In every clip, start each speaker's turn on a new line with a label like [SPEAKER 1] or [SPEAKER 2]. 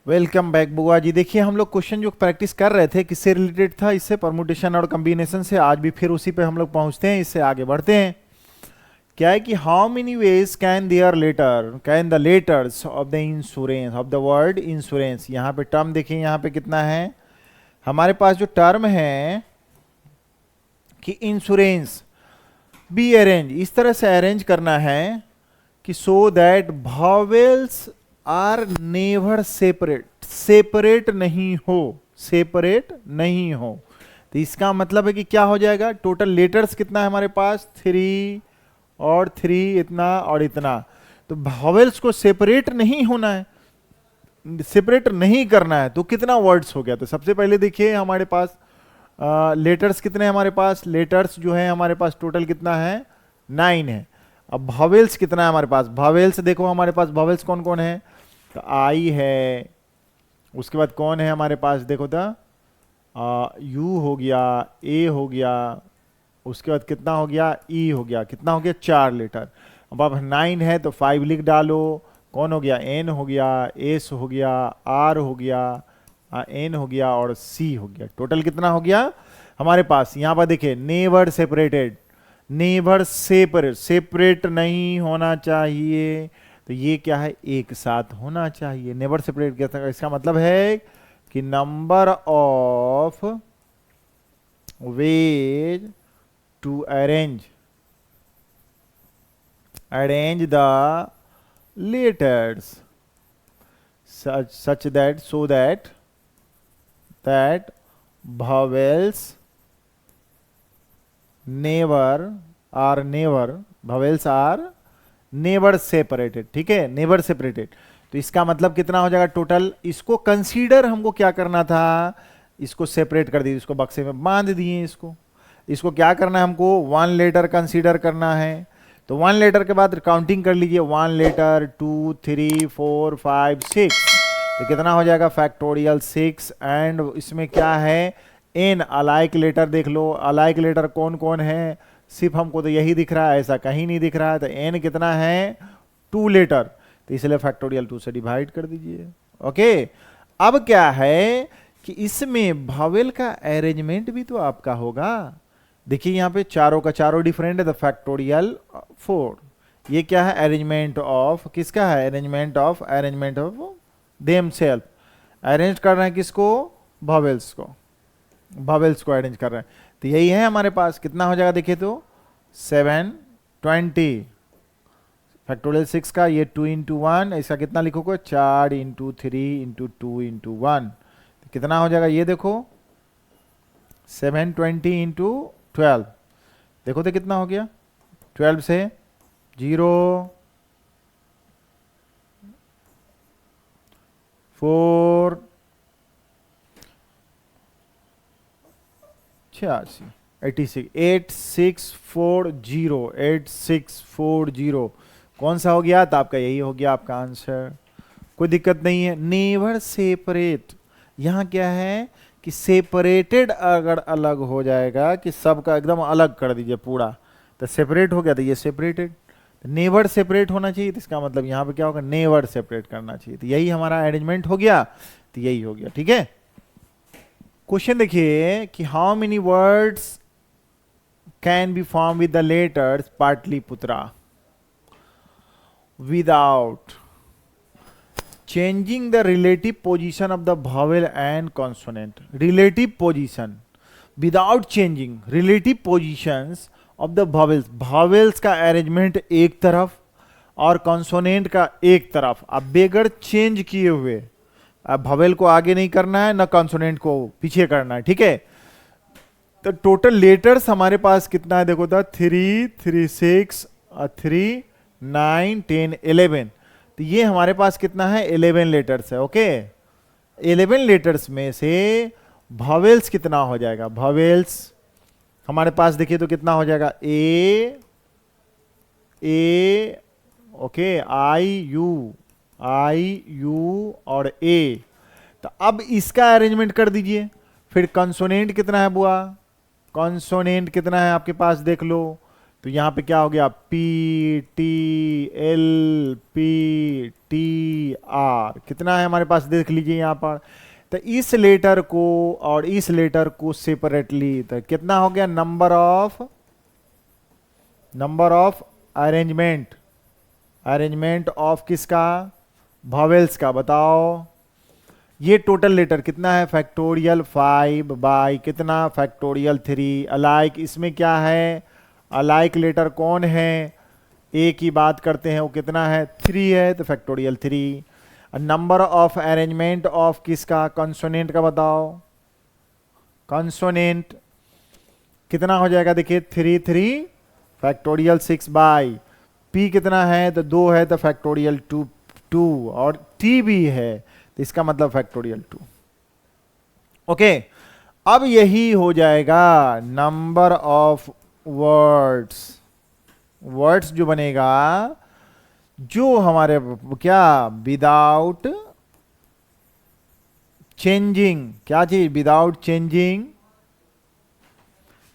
[SPEAKER 1] Welcome back बुआ जी। देखिए हम लोग क्वेश्चन जो प्रैक्टिस कर रहे थे किससे रिलेटेड था, इससे परमुटेशन और कॉम्बिनेशन से। आज भी फिर उसी पे हम लोग पहुंचते हैं, इससे आगे बढ़ते हैं। क्या है कि how many ways can the letters of the insurance of the word insurance. यहाँ पे टर्म देखिए, यहाँ पे कितना है हमारे पास जो टर्म है कि इंश्योरेंस बी अरेंज, इस तरह से अरेंज करना है कि so that vowels are never separate, separate नहीं हो, सेपरेट नहीं हो। तो इसका मतलब है कि क्या हो जाएगा, टोटल लेटर्स कितना है हमारे पास, 3 और 3, इतना और इतना। तो वॉवेल्स को सेपरेट नहीं होना है, सेपरेट नहीं करना है, तो कितना वर्ड्स हो गया। तो सबसे पहले देखिए हमारे पास लेटर्स कितने हैं हमारे पास, लेटर्स जो है हमारे पास टोटल कितना है, 9 है। अब वॉवेल्स कितना है हमारे पास, वॉवेल्स देखो हमारे पास वॉवेल्स कौन कौन है, तो आई है, उसके बाद कौन है हमारे पास, देखो तो यू हो गया, ए हो गया, उसके बाद कितना हो गया, ई हो गया, कितना हो गया, 4 लेटर। अब 9 है तो 5 लिख डालो, कौन हो गया, एन हो गया, एस हो गया, आर हो गया, एन हो गया और सी हो गया। टोटल कितना हो गया हमारे पास, यहां पर देखिए never separated, never separate, separate नहीं होना चाहिए। तो ये क्या है, एक साथ होना चाहिए, नेवर सेपरेट। इसका मतलब है कि number of ways to arrange the letters such that so that vowels vowels are never separated। ठीक है, नेवर सेपरेटेड। तो इसका मतलब कितना हो जाएगा टोटल, इसको कंसीडर हमको क्या करना था, इसको सेपरेट कर दिए, इसको बक्से में बांध दिए। इसको क्या करना है, हमको 1 लेटर कंसीडर करना है। तो 1 लेटर के बाद काउंटिंग कर लीजिए, 1 लेटर 2 3 4 5 6, तो कितना हो जाएगा फैक्टोरियल 6। एंड इसमें क्या है, एन अलाइक लेटर देख लो, अलाइक लेटर कौन कौन है, सिर्फ हमको तो यही दिख रहा है, ऐसा कहीं नहीं दिख रहा है। तो एन कितना है, 2 लेटर, तो इसलिए फैक्टोरियल 2 से डिवाइड कर दीजिए। ओके, अब क्या है कि इसमें भावेल का अरेंजमेंट भी तो आपका होगा। देखिए यहाँ पे चारों का चारों डिफरेंट है, द फैक्टोरियल 4। ये क्या है, अरेंजमेंट ऑफ, किसका है, arrangement of them self. Arrange कर रहे हैं किसको, भावेल्स को, भावेल्स को अरेंज कर रहे हैं। तो यही है हमारे पास, कितना हो जाएगा देखिए तो 720 फैक्टोरियल 6 का, ये 2 इंटू 1, इसका कितना लिखोगे, 4 इंटू 3 इंटू 2 इंटू 1, कितना हो जाएगा ये देखो 720 इंटू 12, देखो तो कितना हो गया, 12 से 0 4 86 8640 8640 कौन सा हो गया, तो आपका यही हो गया आपका आंसर। कोई दिक्कत नहीं है। नेवर सेपरेट, यहाँ क्या है कि सेपरेटेड अगर अलग हो जाएगा कि सबका एकदम अलग कर दीजिए पूरा, तो सेपरेट हो गया, तो ये सेपरेटेड। नेवर सेपरेट होना चाहिए, तो इसका मतलब यहाँ पे क्या होगा, नेवर सेपरेट करना चाहिए। तो यही हमारा अरेंजमेंट हो गया, तो यही हो गया। ठीक है, क्वेश्चन देखिए कि how many words can be form with the letters Pataliputra without changing the relative position of the vowel and consonant। relative position without changing relative positions of the vowels, vowels का arrangement एक तरफ और consonant का एक तरफ, अब बेगर change किए हुए, अब vowel को आगे नहीं करना है ना consonant को पीछे करना है। ठीक है, तो टोटल लेटर्स हमारे पास कितना है देखो तो 3 3 6 3 9 10 11, तो ये हमारे पास कितना है, 11 लेटर्स है। ओके, 11 लेटर्स में से वॉवेल्स कितना हो जाएगा, वॉवेल्स हमारे पास देखिए तो कितना हो जाएगा, ए ओके, आई यू और ए। तो अब इसका अरेंजमेंट कर दीजिए। फिर कंसोनेंट कितना है बुआ, कंसोनेंट कितना है आपके पास देख लो, तो यहां पे क्या हो गया, P T L P T R, कितना है हमारे पास देख लीजिए यहां पर। तो इस लेटर को और इस लेटर को सेपरेटली, तो कितना हो गया, number of arrangement, arrangement of किसका, वॉवेल्स का, बताओ। ये टोटल लेटर कितना है, फैक्टोरियल 5 बाई कितना, फैक्टोरियल 3। अलाइक इसमें क्या है, अलाइक लेटर कौन है, ए की बात करते हैं, वो कितना है, 3 है, तो factorial 3। Number of arrangement of किसका, कंसोनेंट का, बताओ। कंसोनेंट कितना हो जाएगा, देखिए 3 3 फैक्टोरियल 6 बाई, पी कितना है, तो 2 है, तो फैक्टोरियल 2 2, और टी भी है, तो इसका मतलब फैक्टोरियल 2। ओके, अब यही हो जाएगा नंबर ऑफ वर्ड्स, वर्ड्स जो बनेगा, जो हमारे क्या, विदाउट चेंजिंग, क्या चीज, without changing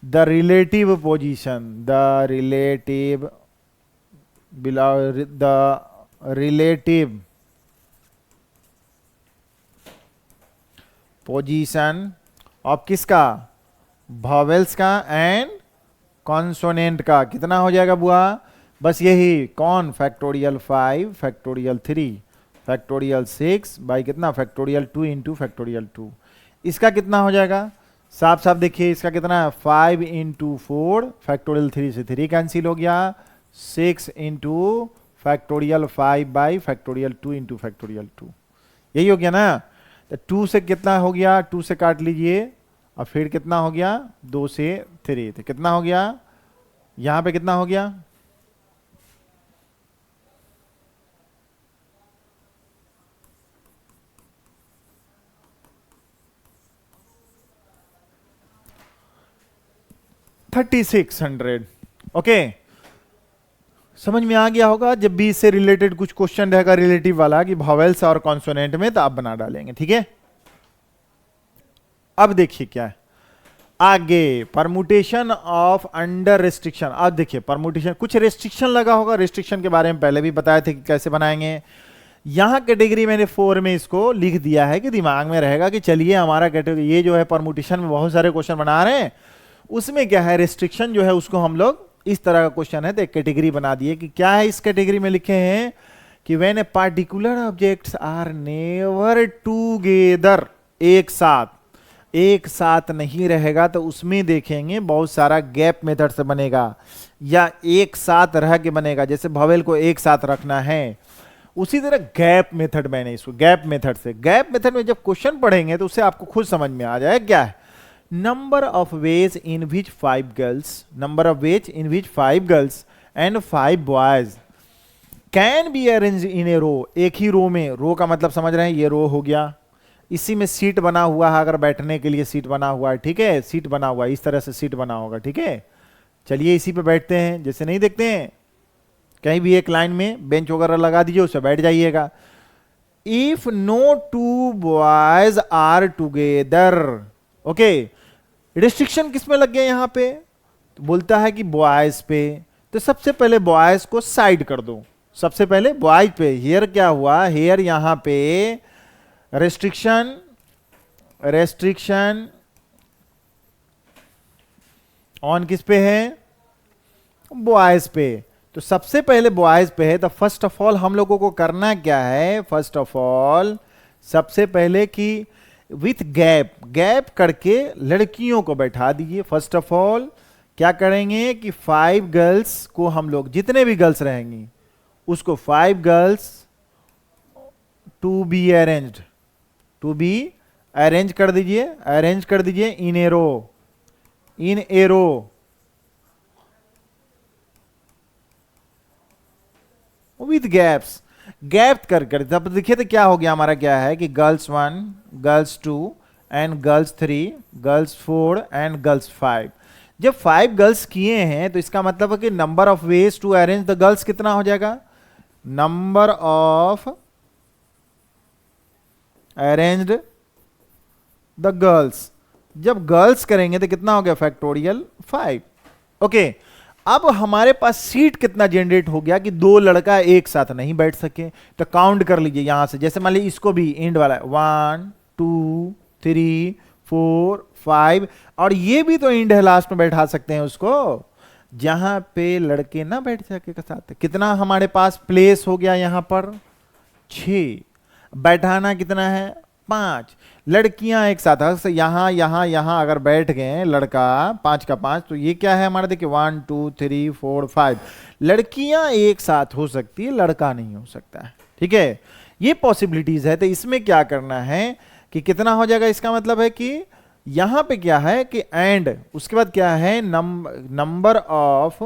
[SPEAKER 1] the relative position, the relative position of किसका, वॉवेल्स का एंड कॉन्सोनेंट का, कितना हो जाएगा बुआ, बस यही, कौन, फैक्टोरियल 5 फैक्टोरियल 3 फैक्टोरियल 6 बाई कितना, फैक्टोरियल 2 इंटू फैक्टोरियल 2। इसका कितना हो जाएगा, साफ साफ देखिए, इसका कितना है, 5 इंटू 4 फैक्टोरियल 3 से 3 कैंसिल हो गया, 6 into factorial 5 by factorial 2 into factorial 2, यही हो गया ना। तो 2 से कितना हो गया, 2 से काट लीजिए, और फिर कितना हो गया, 2 से 3, तो कितना हो गया, यहां पे कितना हो गया, $3600। ओके, समझ में आ गया होगा। जब भी इससे रिलेटेड कुछ क्वेश्चन रहेगा रिलेटिव वाला कि वॉवेल्स और कॉन्सोनेंट में, तो आप बना डालेंगे, ठीक है। अब देखिए क्या है आगे, परमुटेशन ऑफ अंडर रेस्ट्रिक्शन। अब देखिए परमुटेशन, कुछ रेस्ट्रिक्शन लगा होगा, रेस्ट्रिक्शन के बारे में पहले भी बताए थे कि कैसे बनाएंगे। यहां कैटेगरी मैंने 4 में इसको लिख दिया है कि दिमाग में रहेगा कि चलिए हमारा कैटेगरी, ये जो है परमुटेशन में बहुत सारे क्वेश्चन बना रहे हैं, उसमें क्या है, रेस्ट्रिक्शन जो है उसको हम लोग इस तरह का क्वेश्चन है तो एक कैटेगरी बना दिए कि क्या है, इस कैटेगरी में लिखे हैं कि when a particular objects are never together, एक साथ नहीं रहेगा, तो उसमें देखेंगे बहुत सारा गैप मेथड से बनेगा या एक साथ रह के बनेगा। जैसे वॉवेल को एक साथ रखना है, उसी तरह गैप मेथड, मैंने इसको गैप मेथड से, गैप मेथड में जब क्वेश्चन पढ़ेंगे तो उससे आपको खुद समझ में आ जाए क्या है। Number of ways in which 5 girls, number of ways in which 5 girls and 5 boys can be arrange in a row, एक ही रो में, रो का मतलब समझ रहे हैं, ये रो हो गया, इसी में सीट बना हुआ है, अगर बैठने के लिए सीट बना हुआ है, ठीक है, सीट बना हुआ है, इस तरह से सीट बना होगा, ठीक है। चलिए इसी पे बैठते हैं, जैसे नहीं देखते हैं कहीं भी एक लाइन में बेंच वगैरह लगा दीजिए, उससे बैठ जाइएगा। If no 2 boys are together, okay, restriction किस में लग गया यहां पे, तो बोलता है कि बॉयज पे, तो सबसे पहले बॉयज को साइड कर दो, सबसे पहले बॉयज पे। हियर क्या हुआ, हियर यहां पे रेस्ट्रिक्शन ऑन किस पे है, बॉयज पे, तो सबसे पहले बॉयज पे है। तो फर्स्ट ऑफ ऑल हम लोगों को करना क्या है, फर्स्ट ऑफ ऑल सबसे पहले कि विथ गैप करके लड़कियों को बैठा दीजिए। फर्स्ट ऑफ ऑल क्या करेंगे कि 5 गर्ल्स को हम लोग, जितने भी गर्ल्स रहेंगी उसको 5 गर्ल्स टू बी अरेंज कर दीजिए, इन एरो विथ गैप्स, गैप कर तब देखिए तो क्या हो गया हमारा, क्या है कि girls 1 girls 2 and girls 3 girls 4 and girls 5। जब 5 गर्ल्स किए हैं तो इसका मतलब है कि number of ways to arrange the girls कितना हो जाएगा, number of arranged the girls. जब गर्ल्स करेंगे तो कितना हो गया, फैक्टोरियल 5। ओके, अब हमारे पास सीट कितना जनरेट हो गया कि दो लड़का एक साथ नहीं बैठ सके, तो काउंट कर लीजिए यहां से, जैसे मान लीजिए इसको भी एंड वाला है 1 2 3 4 5, और ये भी तो एंड है, लास्ट में बैठा सकते हैं उसको जहां पे लड़के ना बैठ सके के साथ। कितना हमारे पास प्लेस हो गया यहां पर 6, बैठाना कितना है 5, लड़कियां एक साथ यहां यहां यहां अगर बैठ गए लड़का 5 का 5, तो ये क्या है हमारा, देखिए 1 2 3 4 5, लड़कियां एक साथ हो सकती है, लड़का नहीं हो सकता है। ठीक है, ये पॉसिबिलिटीज है। तो इसमें क्या करना है कि कितना हो जाएगा, इसका मतलब है कि यहां पे क्या है कि एंड, उसके बाद क्या है number of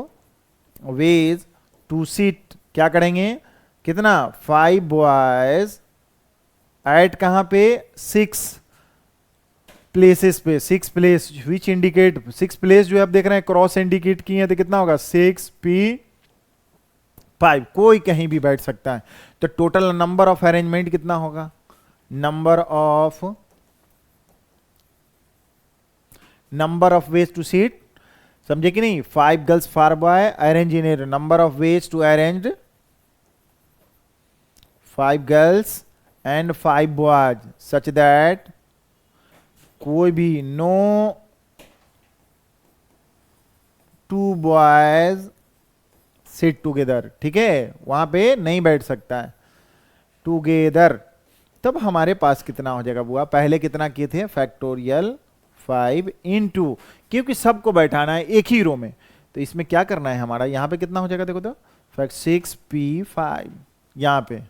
[SPEAKER 1] ways to seat, क्या करेंगे कितना 5 बॉयज एट कहां पे 6 प्लेसेस पे, 6 प्लेस विच इंडिकेट 6 प्लेस जो आप देख रहे हैं क्रॉस इंडिकेट किए हैं, तो कितना होगा 6p5, कोई कहीं भी बैठ सकता है। तो टोटल नंबर ऑफ अरेंजमेंट कितना होगा, number of ways to seat, समझे कि नहीं, 5 girls 4 boy arrange in a number of ways to arrange 5 girls and 5 boys such that कोई भी नो 2 बॉयज सिट टुगेदर, ठीक है, वहां पे नहीं बैठ सकता है टुगेदर। तब हमारे पास कितना हो जाएगा बुआ, पहले कितना किए थे फैक्टोरियल 5 इंटू, क्योंकि सबको बैठाना है एक ही रो में, तो इसमें क्या करना है हमारा, यहां पे कितना हो जाएगा देखो तो 6p5, यहां पे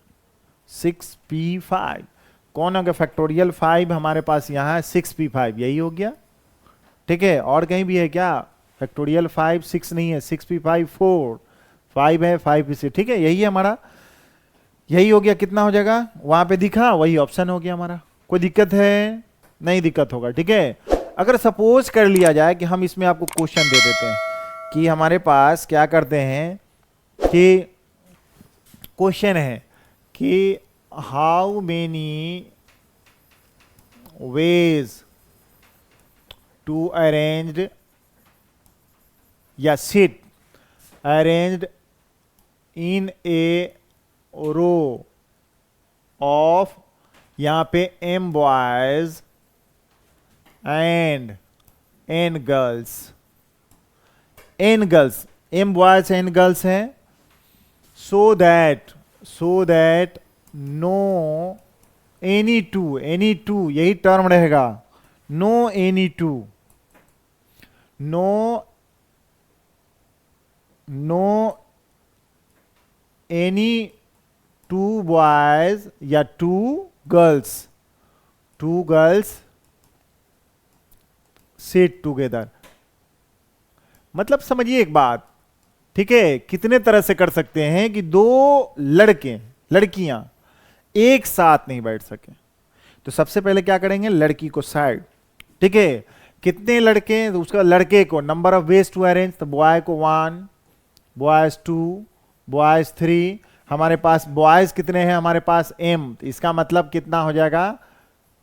[SPEAKER 1] 6p5 कौन हो गया, फैक्टोरियल 5 हमारे पास यहां है 6p5, यही हो गया। ठीक है, और कहीं भी है क्या, फैक्टोरियल 5 6 नहीं है, 6p5 4 5 है 5p6, ठीक है, यही है हमारा, यही हो गया। कितना हो जाएगा वहां पे दिखा, वही ऑप्शन हो गया हमारा। कोई दिक्कत है, नहीं दिक्कत होगा। ठीक है, अगर सपोज कर लिया जाए कि हम इसमें आपको क्वेश्चन दे देते हैं कि हमारे पास क्या करते हैं कि क्वेश्चन है कि how many ways to arranged या sit arranged in a row of, यहां पे m boys and n girls, m boys and girls हैं, so that no any two यही टर्म रहेगा, no any two बॉयज या two girls sit together. मतलब समझिए एक बात, ठीक है, कितने तरह से कर सकते हैं कि दो लड़कियां एक साथ नहीं बैठ सके। तो सबसे पहले क्या करेंगे, लड़की को साइड, ठीक है, कितने लड़के, तो उसका लड़के को number of ways to arrange, तो बॉय को 1, बॉयज 2, बॉयज 3, हमारे पास बॉयज कितने हैं, हमारे पास m, तो इसका मतलब कितना हो जाएगा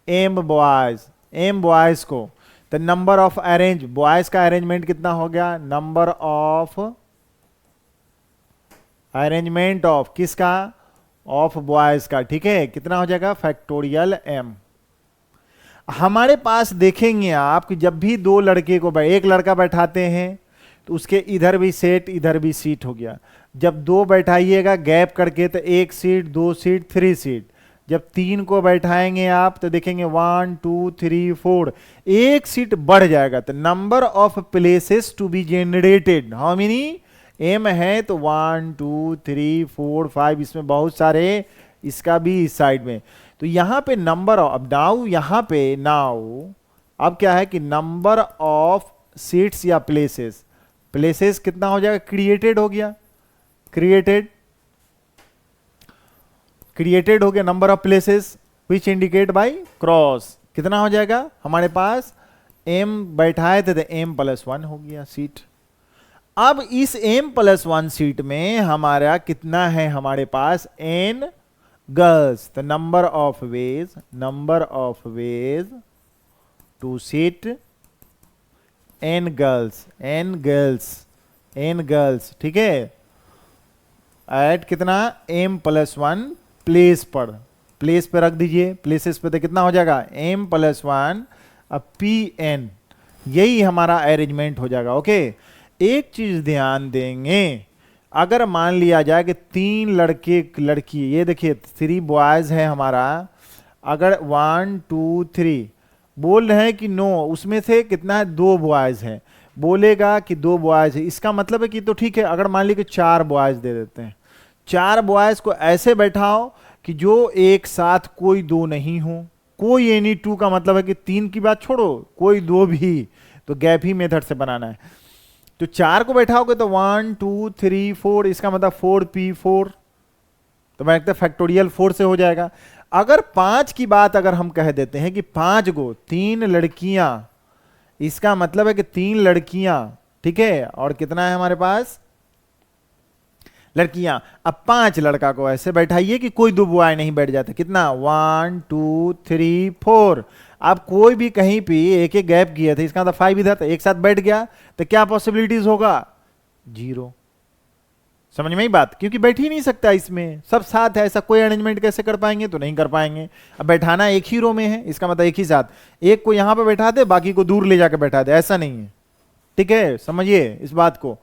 [SPEAKER 1] m बॉयज को, तो नंबर ऑफ अरेंज, बॉयज का अरेंजमेंट कितना हो गया, नंबर ऑफ अरेंजमेंट ऑफ किसका, ऑफ बॉयज का, ठीक है, कितना हो जाएगा फैक्टोरियल m। हमारे पास देखेंगे आप कि जब भी दो लड़के को एक लड़का बैठाते हैं तो उसके इधर भी सेट इधर भी सीट हो गया, जब दो बैठाइएगा गैप करके तो 1 सीट 2 सीट 3 सीट, जब 3 को बैठाएंगे आप तो देखेंगे 1 2 3 4, 1 सीट बढ़ जाएगा। तो number of places to be generated, how many, m है तो 1 2 3 4 5, इसमें बहुत सारे, इसका भी इस साइड में, तो यहां पे नंबर ऑफ, अब नाउ यहां पे अब क्या है कि नंबर ऑफ सीट्स या प्लेसेस कितना हो जाएगा, क्रिएटेड हो गया, क्रिएटेड हो गया, number of places which indicate by cross, कितना हो जाएगा हमारे पास, m बैठाए थे तो m+1 हो गया सीट। अब इस m+1 सीट में हमारा कितना है, हमारे पास n गर्ल्स, तो number of ways to seat n girls, n girls, ठीक है, एट कितना m+1 प्लेस पर, प्लेस पे रख दीजिए, प्लेसेस पे तो कितना हो जाएगा m+1 अब pn, यही हमारा अरेंजमेंट हो जाएगा। ओके, एक चीज ध्यान देंगे, अगर मान लिया जाए कि 3 लड़के लड़की, ये देखिए 3 बॉयज है हमारा, अगर 1 2 3 बोल रहे हैं कि नो, उसमें से कितना है 2 बॉयज है, बोलेगा कि 2 बॉयज है, इसका मतलब है कि तो ठीक है, अगर मान ली कि 4 बॉयज दे देते हैं, 4 बॉयज को ऐसे बैठाओ कि जो एक साथ कोई 2 नहीं हो, कोई एनी 2 का मतलब है कि 3 की बात छोड़ो, कोई 2 भी, तो गैप ही मेथड से बनाना है। तो 4 को बैठाओगे तो 1 2 3 4, इसका मतलब 4p4, तो मैं लगता फैक्टोरियल 4 से हो जाएगा। अगर 5 की बात अगर हम कह देते हैं कि 5 को 3 लड़कियां, इसका मतलब है कि 3 लड़कियां, ठीक है, और कितना है हमारे पास लड़कियां, अब 5 लड़का को ऐसे बैठाइए कि कोई 2 बॉय नहीं बैठ जाते, कितना 1 2 3 4, अब कोई भी कहीं पे एक एक गैप किए थे, इसका मतलब 5 इधर था, एक साथ बैठ गया तो क्या पॉसिबिलिटीज होगा 0, समझ में ही बात, क्योंकि बैठ ही नहीं सकता इसमें, सब साथ है, ऐसा कोई अरेंजमेंट कैसे कर पाएंगे, तो नहीं कर पाएंगे। अब बैठाना एक ही रो में है, इसका मतलब एक ही साथ, एक को यहां पे बैठा दे, बाकी को दूर ले जाकर बैठा दे, ऐसा नहीं है, ठीक है, समझिए इस बात को।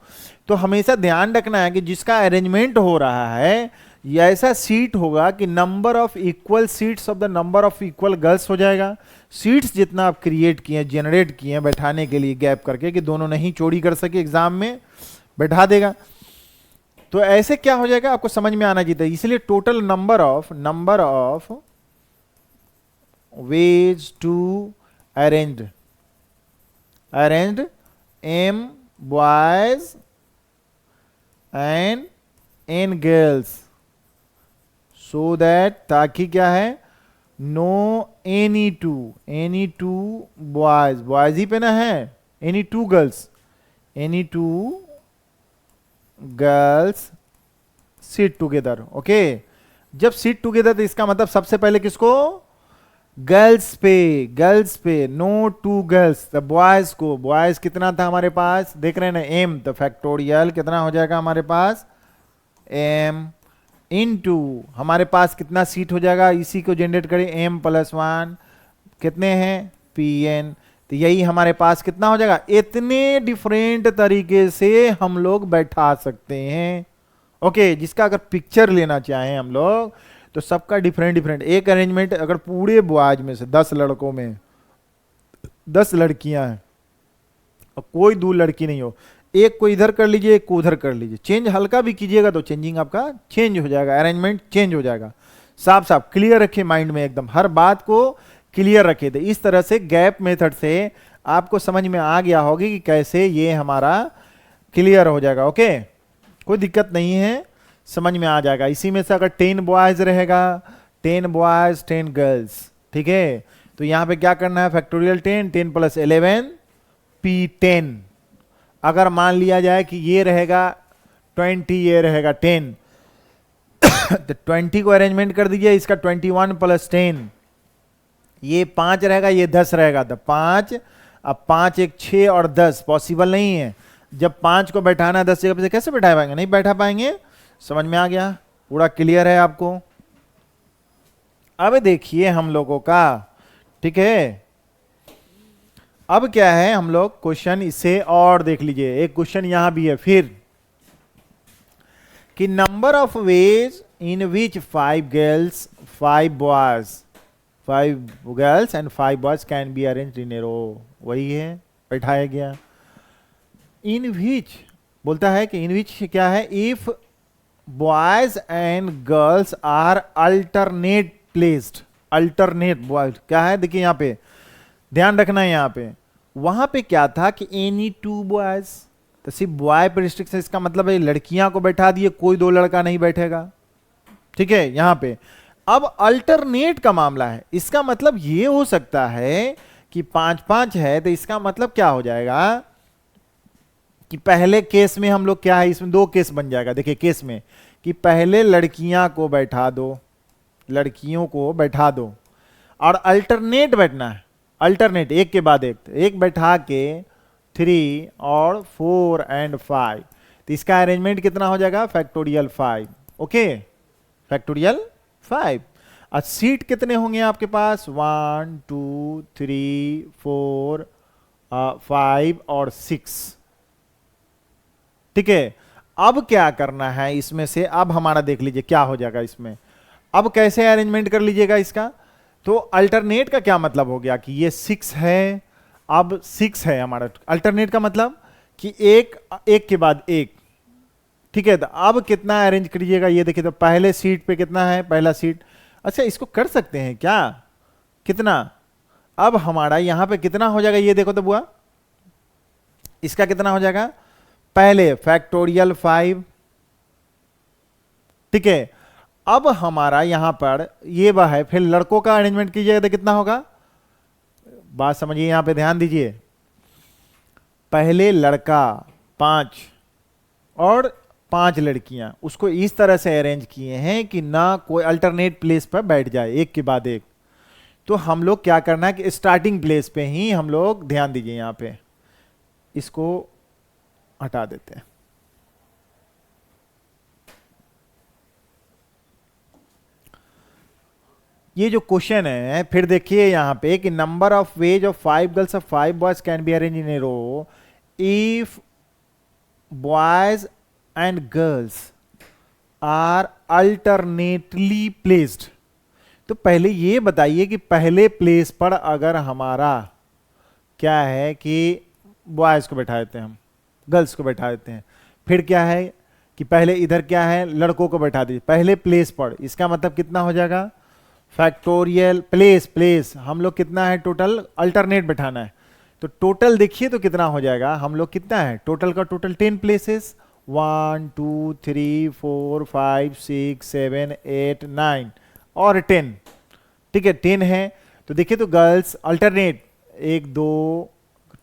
[SPEAKER 1] तो हमेशा ध्यान रखना है कि जिसका अरेंजमेंट हो रहा है ये ऐसा सीट होगा कि number of equal seats of the number of equal girls हो जाएगा, सीट्स जितना आप क्रिएट किए जनरेट किए बैठाने के लिए गैप करके कि दोनों नहीं चोरी कर सके, एग्जाम में बैठा देगा। तो ऐसे क्या हो जाएगा आपको समझ में आना चाहिए, इसलिए total number of ways to arranged m boys and n girls, so that ताकि क्या है no any two boys ही पे ना है, any two girls sit together। Okay, जब sit together तो इसका मतलब सबसे पहले किसको, गर्ल्स पे नो 2 गर्ल्स, तो बॉयज को, बॉयज कितना था हमारे पास देख रहे हैं ना m, तो फैक्टोरियल कितना हो जाएगा हमारे पास m इनटू हमारे पास कितना सीट हो जाएगा, इसी को जनरेट करें m+1 कितने हैं pn, तो यही हमारे पास कितना हो जाएगा। इतने डिफरेंट तरीके से हम लोग बैठा सकते हैं। ओके, जिसका अगर पिक्चर लेना चाहें हम लोग तो सबका डिफरेंट एक अरेंजमेंट, अगर पूरे बॉयज में से 10 लड़कों में 10 लड़कियां हैं और कोई 2 लड़की नहीं हो, एक को इधर कर लीजिए, एक को उधर कर लीजिए, चेंज हल्का भी कीजिएगा तो चेंजिंग आपका चेंज हो जाएगा, अरेंजमेंट चेंज हो जाएगा। साफ साफ क्लियर रखे माइंड में, एकदम हर बात को क्लियर रखे थे। इस तरह से गैप मेथड से आपको समझ में आ गया होगी कि कैसे ये हमारा क्लियर हो जाएगा। ओके, कोई दिक्कत नहीं है, समझ में आ जाएगा। इसी में से अगर 10 बॉयज रहेगा, 10 बॉयज 10 गर्ल्स, ठीक है, तो यहां पे क्या करना है फैक्टोरियल 10 + 11 p10। अगर मान लिया जाए कि ये रहेगा 20, ये रहेगा 10 तो 20 को अरेंजमेंट कर दीजिए, इसका 21 + 10, ये 5 रहेगा, ये 10 रहेगा, तो 5, अब 5 1 6 और 10 पॉसिबल नहीं है। जब 5 को बैठाना 10 जगह पे कैसे बैठा पाएंगे, नहीं बैठा पाएंगे। समझ में आ गया, पूरा क्लियर है आपको। अब देखिए हम लोगों का, ठीक है, अब क्या है हम लोग क्वेश्चन इसे और देख लीजिए, एक क्वेश्चन यहां भी है फिर कि number of ways in which 5 girls 5 boys 5 girls and 5 boys can be arranged in a row, वही है बैठाया गया। इन विच बोलता है कि इन विच क्या है, if boys and girls are alternate placed, alternate boys क्या है, देखिए यहां पे ध्यान रखना है, यहां पे वहां पे क्या था कि एनी 2 बॉयज, तो सिर्फ बॉय पर रिस्ट्रिक्शन, इसका मतलब है लड़कियां को बैठा दिए, कोई 2 लड़का नहीं बैठेगा, ठीक है। यहां पे अब अल्टरनेट का मामला है, इसका मतलब ये हो सकता है कि 5-5 है, तो इसका मतलब क्या हो जाएगा कि पहले केस में हम लोग क्या है, इसमें 2 केस बन जाएगा। देखिए केस में कि पहले लड़कियां को बैठा दो, लड़कियों को बैठा दो, और अल्टरनेट बैठना है, अल्टरनेट एक के बाद एक बैठा के 3 और 4 और 5, तो इसका अरेंजमेंट कितना हो जाएगा, फैक्टोरियल 5। Okay, factorial 5। अब सीट कितने होंगे आपके पास, 1 2 3 4 5 और 6। ठीक है, अब क्या करना है इसमें से, अब हमारा देख लीजिए क्या हो जाएगा इसमें। अब कैसे अरेंजमेंट कर लीजिएगा इसका, तो अल्टरनेट का क्या मतलब हो गया कि ये 6 है, अब 6 है हमारा। अल्टरनेट का मतलब कि एक एक के बाद एक। ठीक है, तो अब कितना अरेंज करिएगा, ये देखिए तो पहले सीट पे कितना है, पहला सीट। अच्छा, इसको कर सकते हैं क्या, कितना, अब हमारा यहां पे कितना हो जाएगा, ये देखो तो बुआ, इसका कितना हो जाएगा, पहले फैक्टोरियल 5। ठीक है, अब हमारा यहां पर ये वह है, फिर लड़कों का अरेंजमेंट कीजिएगा तो कितना होगा, बात समझिए यहां पे ध्यान दीजिए। पहले लड़का 5 और 5 लड़कियां, उसको इस तरह से अरेंज किए हैं कि ना कोई अल्टरनेट प्लेस पर बैठ जाए एक के बाद एक। तो हम लोग क्या करना है कि स्टार्टिंग प्लेस पे ही हम लोग, ध्यान दीजिए यहां पे, इसको हटा देते हैं। ये जो क्वेश्चन है, फिर देखिए यहां पे कि number of ways of 5 girls of 5 boys can be arrange in a row if boys and girls are alternately placed. तो पहले ये बताइए कि पहले प्लेस पर अगर हमारा क्या है कि बॉयज को बैठा देते हैं, हम गर्ल्स को बैठा देते हैं, फिर क्या है कि पहले इधर क्या है, लड़कों को बैठा दीजिए पहले प्लेस पर, इसका मतलब कितना हो जाएगा, फैक्टोरियल प्लेस, प्लेस हम लोग कितना है टोटल, अल्टरनेट बैठाना है। तो टोटल देखिए तो कितना हो जाएगा, हम लोग कितना है टोटल का, टोटल 10 प्लेसेस, 1 2 3 4 5 6 7 8 9 और 10। ठीक है, 10 है। तो देखिए तो गर्ल्स अल्टरनेट 1 2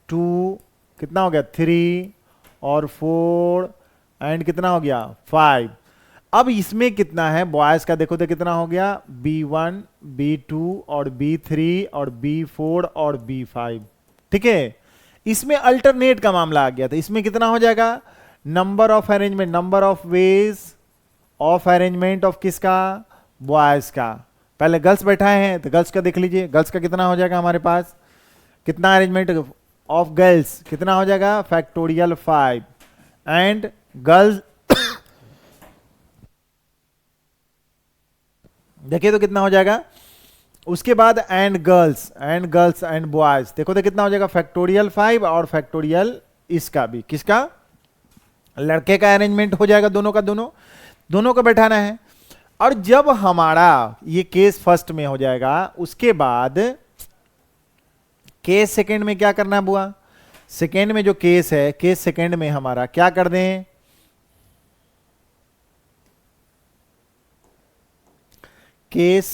[SPEAKER 1] 2 कितना हो गया, 3 और 4 एंड कितना हो गया, 5। अब इसमें कितना है बॉयज का, देखो तो कितना हो गया, B1 B2 और B3 और B4 और B5। ठीक है, इसमें अल्टरनेट का मामला आ गया था, इसमें कितना हो जाएगा, number of arrangement, number of ways of arrangement of किसका, बॉयज का। पहले गर्ल्स बैठाए हैं तो गर्ल्स का देख लीजिए, गर्ल्स का कितना हो जाएगा हमारे पास, कितना अरेंजमेंट ऑफ गर्ल्स कितना हो जाएगा, फैक्टोरियल 5 एंड गर्ल्स देखिए तो कितना हो जाएगा, उसके बाद एंड गर्ल्स एंड बॉयज, देखो तो कितना हो जाएगा, फैक्टोरियल 5 और फैक्टोरियल इसका भी, किसका, लड़के का अरेंजमेंट हो जाएगा, दोनों का दोनों को बैठाना है। और जब हमारा ये केस फर्स्ट में हो जाएगा, उसके बाद केस सेकंड में क्या करना है बुआ, सेकंड में जो केस है, केस सेकंड में हमारा क्या कर दें, केस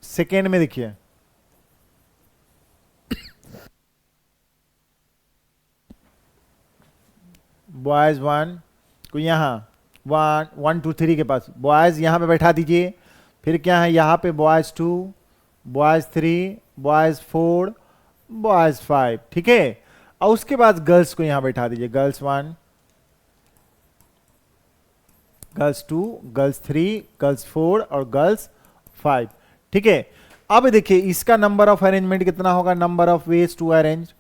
[SPEAKER 1] सेकेंड में देखिए, बॉयज 1 को यहां 1 2 3 के पास बॉयज यहां पे बैठा दीजिए, फिर क्या है यहां पे बॉयज 2 बॉयज 3 बॉयज 4 बॉयज 5। ठीक है, और उसके बाद गर्ल्स को यहां बैठा दीजिए, गर्ल्स 1 गर्ल्स 2 गर्ल्स 3 गर्ल्स 4 और गर्ल्स 5। ठीक है, अब देखिए इसका नंबर ऑफ अरेंजमेंट कितना होगा, number of ways to arrange,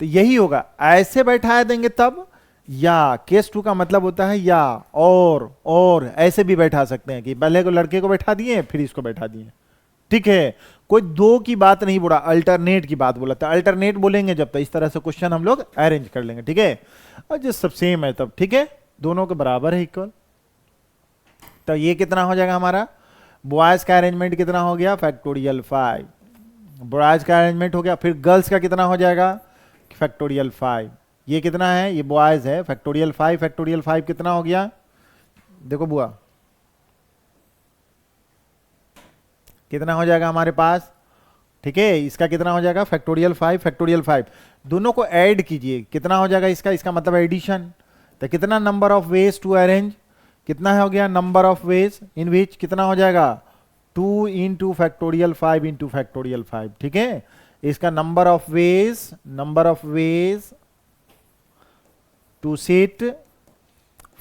[SPEAKER 1] तो यही होगा, ऐसे बैठा देंगे तब, या केस 2 का मतलब होता है या और ऐसे भी बैठा सकते हैं कि पहले को लड़के को बैठा दिए फिर इसको बैठा दिए। ठीक है, कोई दो की बात नहीं बोला, अल्टरनेट की बात बोला था, अल्टरनेट बोलेंगे जब तक इस तरह से क्वेश्चन हम लोग अरेंज कर लेंगे। ठीक है, और जो सब सेम है तब, ठीक है, दोनों के बराबर है, इक्वल। तो ये कितना हो जाएगा हमारा, बॉयज का अरेंजमेंट कितना हो गया, फैक्टोरियल 5, बॉयज का अरेंजमेंट हो गया, फिर गर्ल्स का कितना हो जाएगा, फैक्टोरियल 5। ये कितना है, ये बॉयज है, फैक्टोरियल 5, फैक्टोरियल 5 कितना हो गया, देखो बुआ कितना हो जाएगा हमारे पास। ठीक है, इसका कितना हो जाएगा, फैक्टोरियल 5 फैक्टोरियल 5, दोनों को ऐड कीजिए, कितना हो जाएगा इसका मतलब एडिशन। तो कितना number of ways to arrange, कितना हो गया, number of ways in which कितना हो जाएगा, 2 इंटू फैक्टोरियल 5 इंटू फैक्टोरियल 5। ठीक है, इसका number of ways to sit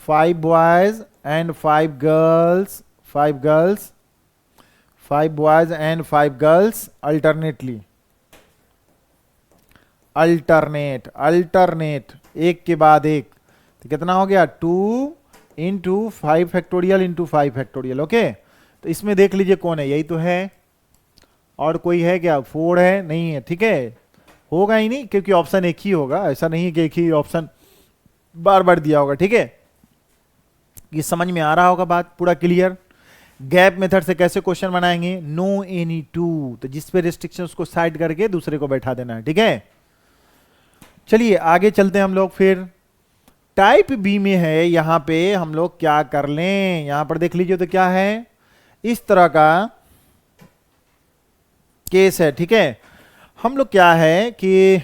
[SPEAKER 1] 5 boys and 5 girls, 5 girls, 5 boys and 5 girls alternately, alternate, alternate, एक के बाद एक, तो कितना हो गया 2 into 5 factorial into 5 factorial. Okay, तो इसमें देख लीजिए कौन है, यही तो है, और कोई है क्या, 4 है, नहीं है, ठीक है, होगा ही नहीं क्योंकि ऑप्शन एक ही होगा, ऐसा नहीं है कि एक ही ऑप्शन बार बार दिया होगा, ठीक है। ये समझ में आ रहा होगा बात, पूरा क्लियर। गैप मेथड से कैसे क्वेश्चन बनाएंगे, नो एनी टू, तो जिस पे रिस्ट्रिक्शन उसको साइड करके दूसरे को बैठा देना है, ठीक है। चलिए आगे चलते हैं हम लोग फिर। टाइप बी में है, यहां पे हम लोग क्या कर लें, यहां पर देख लीजिए तो क्या है, इस तरह का केस है, ठीक है। हम लोग क्या है कि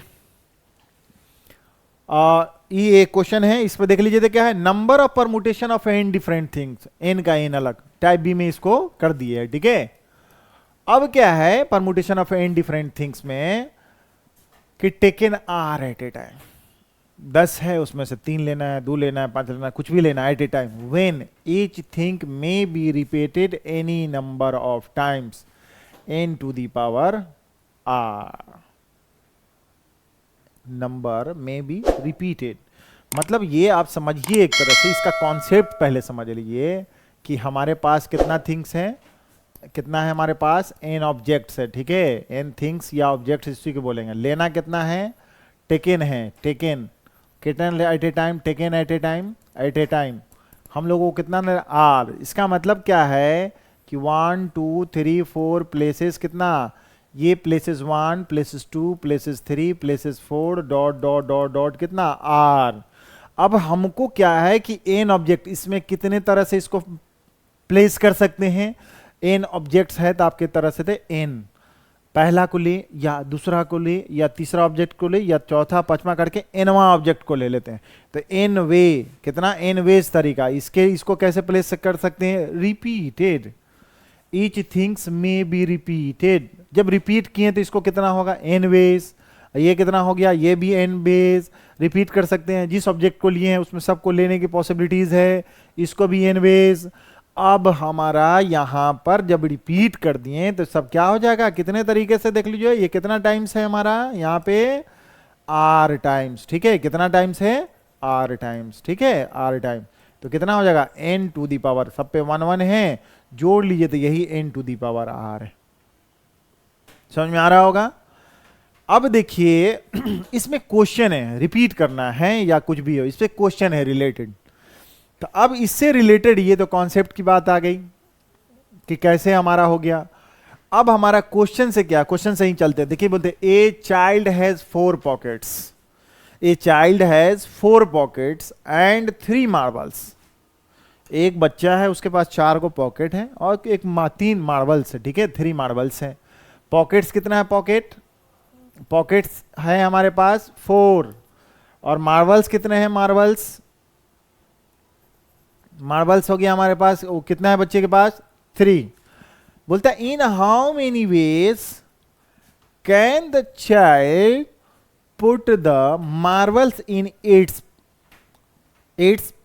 [SPEAKER 1] ये एक क्वेश्चन है, इस पर देख लीजिए तो क्या है, number of permutation of n different things, n का एन अलग, टाइप बी में इसको कर दिए है, ठीक है। अब क्या है permutation of n different things में कि taken are at a time, 10 है उसमें से 3 लेना है, 2 लेना है, 5 लेना है, कुछ भी लेना है at a time, when each thing may be repeated any number of times n to the power r, number में बी रिपीटेड, मतलब ये आप समझिए एक तरह से, इसका कॉन्सेप्ट पहले समझ लीजिए कि हमारे पास कितना थिंग्स है, कितना है हमारे पास n ऑब्जेक्ट्स है, ठीक है, n थिंग्स या ऑब्जेक्ट्स इसी को बोलेंगे। लेना कितना है, टेकन है, टेकन कितना at a time, taken at a time, at a time हम लोगों को कितना r, इसका मतलब क्या है कि 1 2 3 4 प्लेसेस, कितना ये places 1 places 2 places 3 places 4 dot dot dot dot कितना r। अब हमको क्या है कि n ऑब्जेक्ट, इसमें कितने तरह से इसको प्लेस कर सकते हैं, n ऑब्जेक्ट्स है तो आपके तरह से थे n, पहला को ले या दूसरा को ले या तीसरा ऑब्जेक्ट को ले या चौथा पांचवा करके nवां ऑब्जेक्ट को ले लेते हैं, तो n वे, कितना n वेज तरीका, इसको कैसे प्लेस कर सकते हैं, रिपीटेड, ईच थिंग्स में बी रिपीटेड, जब रिपीट किए तो इसको कितना होगा n वेज, ये कितना हो गया, ये भी n वेज रिपीट कर सकते हैं, जिस ऑब्जेक्ट को लिए हैं उसमें सबको लेने की पॉसिबिलिटीज है, इसको भी n वेज। अब हमारा यहां पर जब रिपीट कर दिए तो सब क्या हो जाएगा, कितने तरीके से देख लीजिए, ये कितना टाइम्स है हमारा यहाँ पे r टाइम्स, ठीक है, कितना टाइम्स है r टाइम्स, ठीक है, r टाइम, तो कितना हो जाएगा n टू दी पावर, सब पे 1 1 है, जोड़ लीजिए तो यही n to the power r है, समझ में आ रहा होगा। अब देखिए इसमें क्वेश्चन है, रिपीट करना है या कुछ भी हो, इस पे क्वेश्चन है रिलेटेड, तो अब इससे रिलेटेड ये तो कॉन्सेप्ट की बात आ गई कि कैसे हमारा हो गया। अब हमारा क्वेश्चन से क्या, क्वेश्चन से ही चलते हैं, देखिए बोलते a child has 4 pockets, a child has 4 pockets and 3 marbles, एक बच्चा है उसके पास 4 को पॉकेट है और 3 मार्बल्स है, ठीक है, 3 मार्बल्स है। पॉकेट्स कितना है, पॉकेट्स है हमारे पास 4, और मार्बल्स कितने हैं, मार्बल्स हो गया हमारे पास, वो कितना है बच्चे के पास 3। बोलता है in how many ways can the child put the marbles in its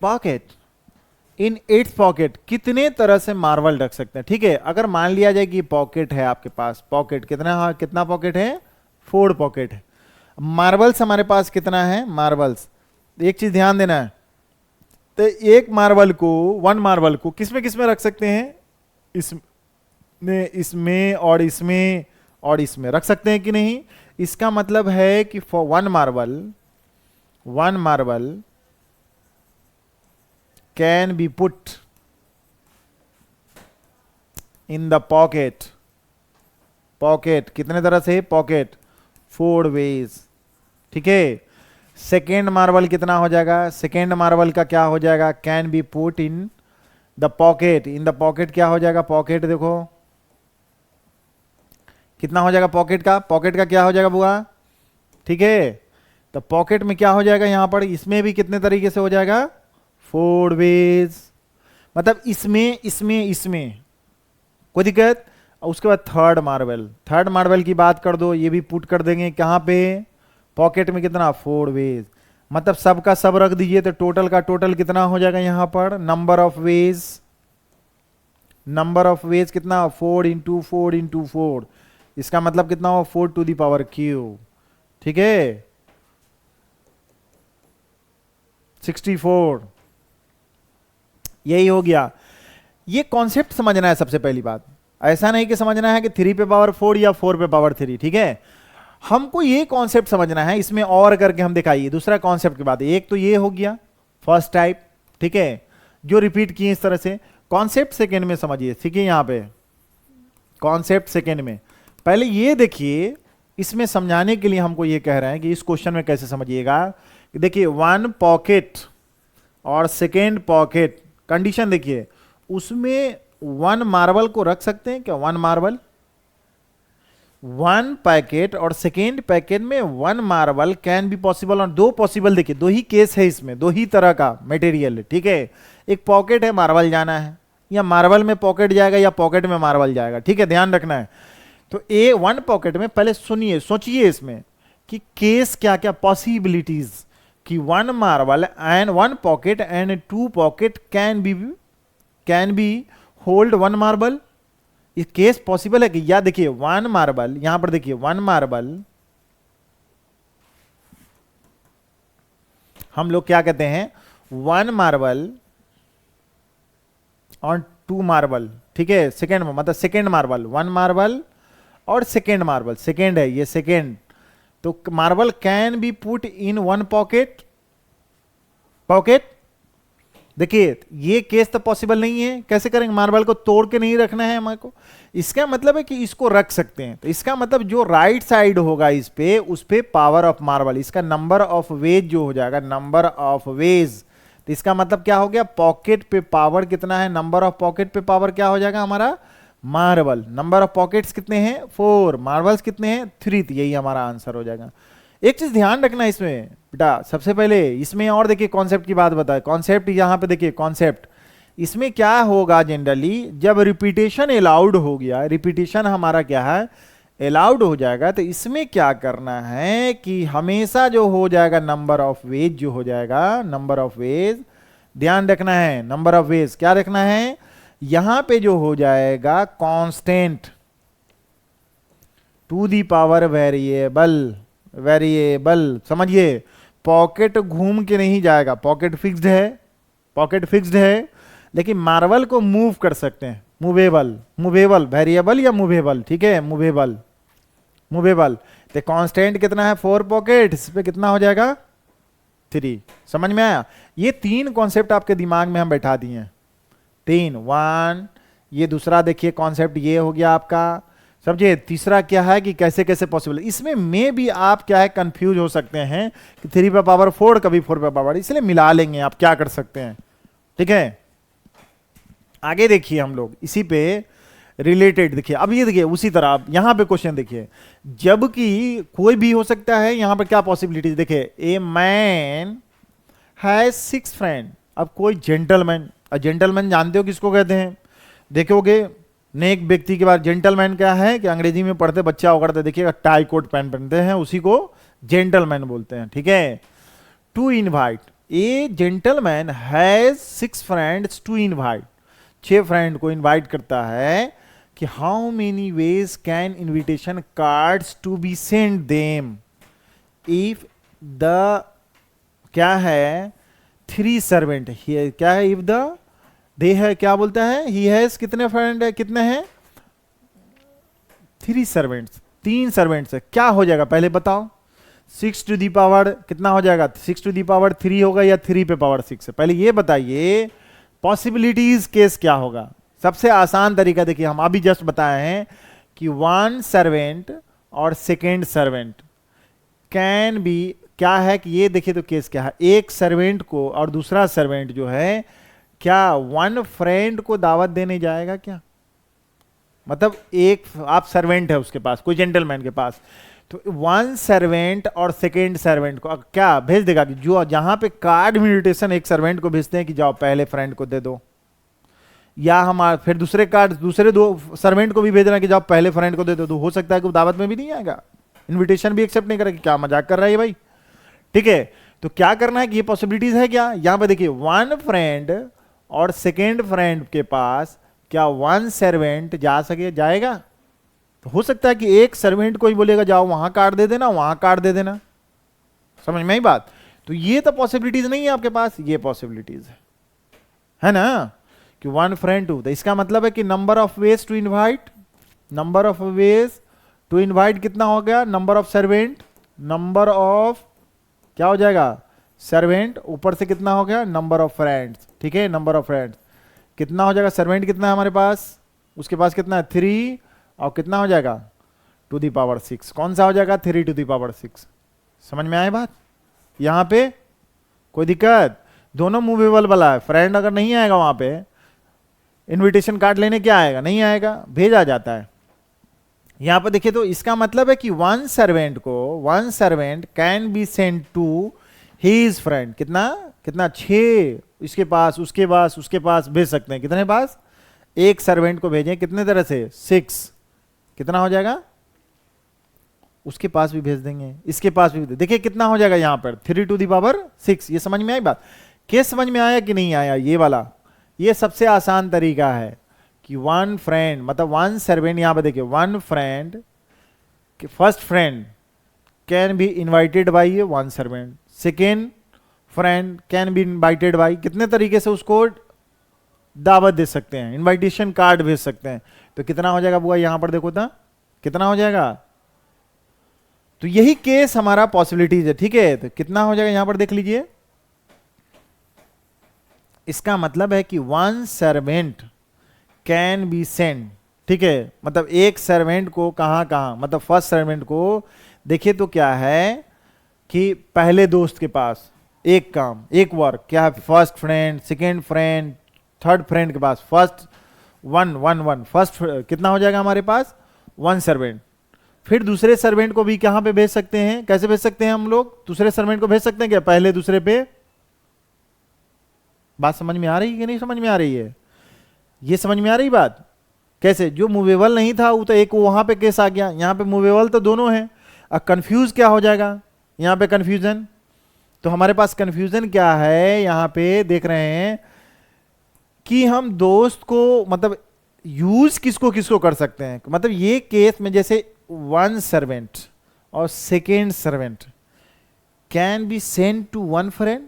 [SPEAKER 1] pocket, in its pocket, कितने तरह से मार्बल रख सकते हैं, ठीक है। अगर मान लिया जाए कि पॉकेट है आपके पास, पॉकेट कितना पॉकेट है, 4 पॉकेट है, मार्बल्स हमारे पास कितना है, मार्बल्स, एक चीज ध्यान देना है, तो एक मार्बल को, 1 मार्बल को किसमें रख सकते हैं, इसमें और इसमें और इसमें रख सकते हैं कि नहीं। इसका मतलब है कि for 1 marble can be put in the pocket, कितने तरह से, पॉकेट 4 वेज, ठीक है। सेकेंड मार्बल कितना हो जाएगा, सेकेंड मार्बल का क्या हो जाएगा, can be put in the pocket, क्या हो जाएगा, पॉकेट देखो कितना हो जाएगा, पॉकेट का क्या हो जाएगा बुआ, ठीक है। तो पॉकेट में क्या हो जाएगा, यहां पर इसमें भी कितने तरीके से हो जाएगा, 4 वेज, मतलब इसमें कोई दिक्कत। उसके बाद थर्ड मार्बल की बात कर दो, ये भी पुट कर देंगे कहां पे, पॉकेट में कितना, 4 वेज। मतलब सब का सब रख दीजिए तो टोटल का टोटल कितना हो जाएगा यहां पर, number of veg, number of veg कितना, 4 इंटू 4 इंटू 4, इसका मतलब कितना हो, 4 टू दी पावर क्यू, ठीक है, 64, यही हो गया। ये कॉन्सेप्ट समझना है सबसे पहली बात, ऐसा नहीं कि समझना है कि 3 पे पावर 4 या 4 पे पावर 3, ठीक है, हमको ये कॉन्सेप्ट समझना है, इसमें और करके हम दिखाइए दूसरा कॉन्सेप्ट की बात। एक तो ये हो गया फर्स्ट टाइप, ठीक है, जो रिपीट किए इस तरह से। कॉन्सेप्ट सेकेंड में समझिए, देखिए यहां पे कॉन्सेप्ट सेकेंड में पहले ये देखिए, इसमें समझाने के लिए हमको ये कह रहे हैं कि इस क्वेश्चन में कैसे समझिएगा। देखिए 1 पॉकेट और सेकेंड पॉकेट, कंडीशन देखिए, उसमें 1 मार्बल को रख सकते हैं क्या, 1 मार्बल, 1 पैकेट और सेकेंड पैकेट में 1 मार्बल कैन बी पॉसिबल। और 2 पॉसिबल, देखिए 2 ही केस है इसमें, 2 ही तरह का मटेरियल है, ठीक है, एक पॉकेट है मार्बल जाना है, या मार्बल में पॉकेट जाएगा या पॉकेट में मार्बल जाएगा, ठीक है, ध्यान रखना है। तो ए 1 पॉकेट में पहले सुनिए, सोचिए इसमें कि केस क्या क्या पॉसिबिलिटीज, कि 1 marble and 1 pocket and 2 pocket can be hold 1 marble, ये केस पॉसिबल है कि, या देखिए 1 मार्बल, यहां पर देखिए 1 मार्बल हम लोग क्या कहते हैं, 1 मार्बल और 2 मार्बल, ठीक है, सेकेंड मतलब सेकेंड मार्बल, 1 मार्बल और सेकेंड मार्बल, सेकेंड है ये सेकेंड, तो marble can be put in 1 pocket, pocket, देखिए ये केस तो पॉसिबल नहीं है, कैसे करेंगे, मार्बल को तोड़ के नहीं रखना है हमारे को, इसका मतलब है कि इसको रख सकते हैं, तो इसका मतलब जो राइट साइड होगा इस पे, उस पे पावर ऑफ मार्बल, इसका नंबर ऑफ वेज जो हो जाएगा, नंबर ऑफ वेज, तो इसका मतलब क्या हो गया, पॉकेट पे पावर कितना है, नंबर ऑफ पॉकेट पे पावर क्या हो जाएगा हमारा, मार्बल, नंबर ऑफ पॉकेट्स कितने हैं 4, मार्बल्स कितने हैं 3, तो यही हमारा आंसर हो जाएगा। एक चीज ध्यान रखना इसमें बेटा, सबसे पहले इसमें और देखिए कॉन्सेप्ट की बात बताए, कॉन्सेप्ट यहां पे देखिए कॉन्सेप्ट, इसमें क्या होगा जनरली, जब रिपीटेशन अलाउड हो गया, रिपीटेशन हमारा क्या है अलाउड हो जाएगा, तो इसमें क्या करना है कि हमेशा जो हो जाएगा नंबर ऑफ वेज जो हो जाएगा, नंबर ऑफ वेज ध्यान रखना है, नंबर ऑफ वेज क्या रखना है, यहां पे जो हो जाएगा constant to the power variable, variable समझिए, पॉकेट घूम के नहीं जाएगा, पॉकेट फिक्स्ड है, पॉकेट फिक्स्ड है, लेकिन मार्बल को मूव कर सकते हैं, मूवेबल, मूवेबल वेरिएबल या मूवेबल, ठीक है, मूवेबल, मूवेबल, तो कांस्टेंट कितना है 4 पॉकेट, इस पे कितना हो जाएगा 3, समझ में आया। ये 3 कॉन्सेप्ट आपके दिमाग में हम बैठा दिए हैं, 3 1, ये दूसरा देखिए कॉन्सेप्ट ये हो गया आपका, समझिए, तीसरा क्या है कि कैसे कैसे पॉसिबल, इसमें में भी आप क्या है कंफ्यूज हो सकते हैं कि 3 पे पावर 4 कभी 4 पे पावर, इसलिए मिला लेंगे, आप क्या कर सकते हैं, ठीक है। आगे देखिए हम लोग इसी पे रिलेटेड देखिए, अब ये देखिए उसी तरह आप यहां पे क्वेश्चन देखिए, जबकि कोई भी हो सकता है, यहां पर क्या पॉसिबिलिटीज देखिए, ए मैन हैज 6 फ्रेंड, अब कोई जेंटलमैन, जेंटलमैन जानते हो किसको कहते हैं, देखोगे नेक व्यक्ति के बाद जेंटलमैन क्या है कि अंग्रेजी में पढ़ते बच्चा होकर करते देखिएगा, टाई कोट पैंट पहनते हैं, उसी को जेंटलमैन बोलते हैं, ठीक है। To invite, a gentleman has 6 friends to invite, 6 friend को इनवाइट करता है कि how many ways can invitation cards to be send them if the क्या है 3 सर्वेंट, क्या है इफ द दे है, क्या बोलता है, ही हैज कितने फ्रेंड है, कितने हैं 3 सर्वेंट्स, 3 सर्वेंट्स है, क्या हो जाएगा पहले बताओ, 6 टू दी पावर कितना हो जाएगा, 6 टू दी पावर 3 होगा या 3 पे पावर 6 है, पहले ये बताइए पॉसिबिलिटीज केस क्या होगा। सबसे आसान तरीका देखिए, हम अभी जस्ट बताए हैं कि 1 सर्वेंट और सेकेंड सर्वेंट कैन बी, क्या है कि ये देखिए तो केस क्या है, एक सर्वेंट को और दूसरा सर्वेंट जो है क्या 1 फ्रेंड को दावत देने जाएगा क्या, मतलब एक आप सर्वेंट है उसके पास, कोई जेंटलमैन के पास, तो 1 सर्वेंट और सेकेंड सर्वेंट को क्या भेज देगा कि जो जहां पे कार्ड इन्विटेशन एक सर्वेंट को भेजते हैं कि जाओ पहले फ्रेंड को दे दो, या हम फिर दूसरे कार्ड दूसरे 2 सर्वेंट को भी भेज रहे हैं कि जाओ पहले फ्रेंड को दे दो, तो हो सकता है कि वो दावत में भी नहीं आएगा, इन्विटेशन भी एक्सेप्ट नहीं करेगा, क्या मजाक कर रहा है भाई, ठीक है। तो क्या करना है कि ये पॉसिबिलिटीज है क्या, यहां पे देखिए वन फ्रेंड और सेकेंड फ्रेंड के पास क्या वन सर्वेंट जा सके, जाएगा? तो हो सकता है कि एक सर्वेंट को ही बोलेगा जाओ वहां कार्ड दे देना, वहां कार्ड दे देना। समझ में आई बात? तो ये तो पॉसिबिलिटीज नहीं है आपके पास, ये पॉसिबिलिटीज है ना, कि वन फ्रेंड टू। तो इसका मतलब है कि number of ways to invite, number of ways to invite कितना हो गया, number of servant, number of क्या हो जाएगा सर्वेंट, ऊपर से कितना हो गया नंबर ऑफ फ्रेंड्स। ठीक है, नंबर ऑफ फ्रेंड्स कितना हो जाएगा, सर्वेंट कितना है हमारे पास, उसके पास कितना है 3, और कितना हो जाएगा टू दी पावर 6, कौन सा हो जाएगा 3 टू दी पावर 6। समझ में आए बात? यहां पे कोई दिक्कत? दोनों मूवेबल वाला है, फ्रेंड अगर नहीं आएगा वहां पे इनविटेशन कार्ड लेने, क्या आएगा, नहीं आएगा, भेजा जाता है। यहां पर देखिए तो इसका मतलब है कि वन सर्वेंट को, one servant can be send to his friend, कितना कितना 6, इसके पास उसके पास उसके पास भेज सकते हैं। कितने पास, एक सर्वेंट को भेजें कितने तरह से 6, कितना हो जाएगा, उसके पास भी भेज देंगे, इसके पास भी। देखिए कितना हो जाएगा यहां पर 3 टू दी पावर 6। ये समझ में आई बात? केस समझ में आया कि नहीं आया? ये वाला, ये सबसे आसान तरीका है कि वन फ्रेंड मतलब वन सर्वेंट, यहां पर देखिए one friend, first friend can be invited by one servant, second friend can be invited by, कितने तरीके से उसको दावत दे सकते हैं, इनविटेशन कार्ड भेज सकते हैं। तो कितना हो जाएगा बुआ, यहां पर देखो था कितना हो जाएगा। तो यही केस हमारा पॉसिबिलिटीज है। ठीक है, तो कितना हो जाएगा यहां पर देख लीजिए, इसका मतलब है कि one servant can be send. ठीक है, मतलब एक सर्वेंट को कहां कहां, मतलब फर्स्ट सर्वेंट को देखिए तो क्या है कि पहले दोस्त के पास एक काम, एक वर्क क्या है, first friend, second friend, third friend के पास first one one one, first कितना हो जाएगा हमारे पास वन सर्वेंट। फिर दूसरे सर्वेंट को भी कहां पे भेज सकते हैं, कैसे भेज सकते हैं हम लोग, दूसरे सर्वेंट को भेज सकते हैं क्या पहले दूसरे पे? बात समझ में आ रही है कि नहीं समझ में आ रही है? ये समझ में आ रही बात? कैसे, जो मूवेबल नहीं था वो तो एक वहां पे केस आ गया, यहां पे मूवेबल तो दोनों है। अब कंफ्यूज क्या हो जाएगा यहां पे, कंफ्यूजन। तो हमारे पास कंफ्यूजन क्या है यहां पे देख रहे हैं कि हम दोस्त को मतलब यूज किसको किसको कर सकते हैं। मतलब ये केस में जैसे वन सर्वेंट और second servant can be send to one friend,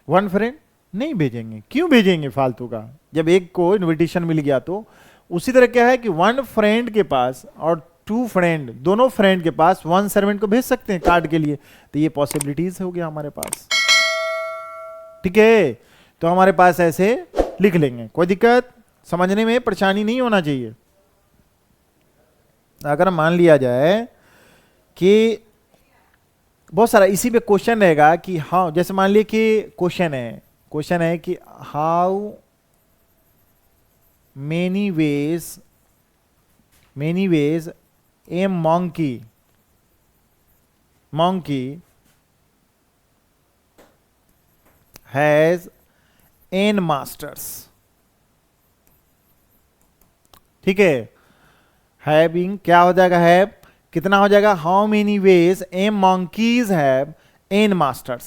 [SPEAKER 1] one friend नहीं भेजेंगे, क्यों भेजेंगे फालतू का, जब एक को इनविटेशन मिल गया। तो उसी तरह क्या है कि वन फ्रेंड के पास और टू फ्रेंड, दोनों फ्रेंड के पास वन सर्वेंट को भेज सकते हैं कार्ड के लिए। तो ये पॉसिबिलिटीज हो गया हमारे पास। ठीक है, तो हमारे पास ऐसे लिख लेंगे, कोई दिक्कत, समझने में परेशानी नहीं होना चाहिए। अगर मान लिया जाए कि बहुत सारा इसी पे क्वेश्चन रहेगा कि हाँ, जैसे मान लिया कि क्वेश्चन है कि how many veg A monkey has n masters। ठीक है, हैविंग क्या हो जाएगा, हैव कितना हो जाएगा, how many veg A monkeys have n masters,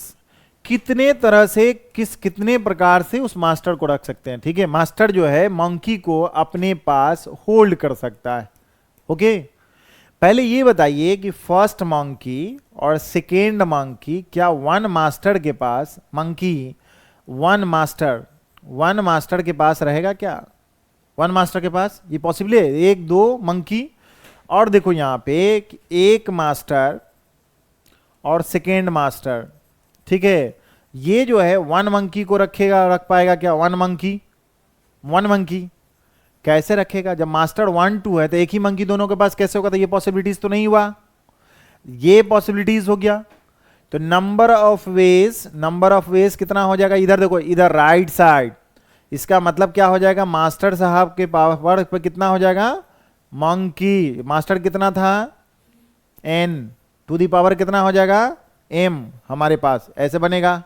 [SPEAKER 1] कितने तरह से कितने प्रकार से उस मास्टर को रख सकते हैं। ठीक है, मास्टर जो है मंकी को अपने पास होल्ड कर सकता है। ओके, पहले ये बताइए कि फर्स्ट मंकी और सेकेंड मंकी क्या वन मास्टर के पास, मंकी वन मास्टर के पास रहेगा क्या, वन मास्टर के पास ये पॉसिबल है, एक दो मंकी। और देखो यहां पे एक मास्टर और सेकेंड मास्टर। ठीक है, ये जो है वन मंकी को रख पाएगा क्या, वन मंकी कैसे रखेगा, जब मास्टर 1 2 है तो एक ही मंकी दोनों के पास कैसे होगा, तो ये पॉसिबिलिटीज तो नहीं हुआ, ये पॉसिबिलिटीज हो गया। तो नंबर ऑफ वेज कितना हो जाएगा, इधर देखो, इधर राइट साइड, इसका मतलब क्या हो जाएगा, मास्टर साहब के पावर पे कितना हो जाएगा, मंकी, मास्टर कितना था n टू दी पावर कितना हो जाएगा m हमारे पास, ऐसे बनेगा।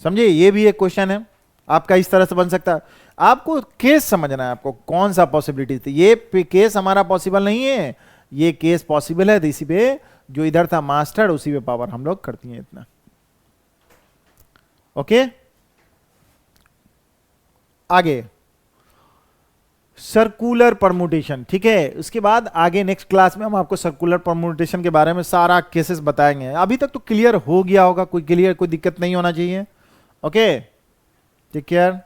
[SPEAKER 1] समझे, ये भी एक क्वेश्चन है आपका, इस तरह से बन सकता है। आपको केस समझना है, आपको कौन सा पॉसिबिलिटी थी। ये केस हमारा पॉसिबल नहीं है, ये केस पॉसिबल है, तो इसी पे जो इधर था मास्टर उसी पे पावर हम लोग करती हैं इतना। ओके, आगे सर्कुलर परमुटेशन, ठीक है। उसके बाद आगे नेक्स्ट क्लास में हम आपको सर्कुलर परमुटेशन के बारे में सारा केसेस बताएंगे। अभी तक तो क्लियर हो गया होगा, कोई दिक्कत नहीं होना चाहिए। Okay, take care.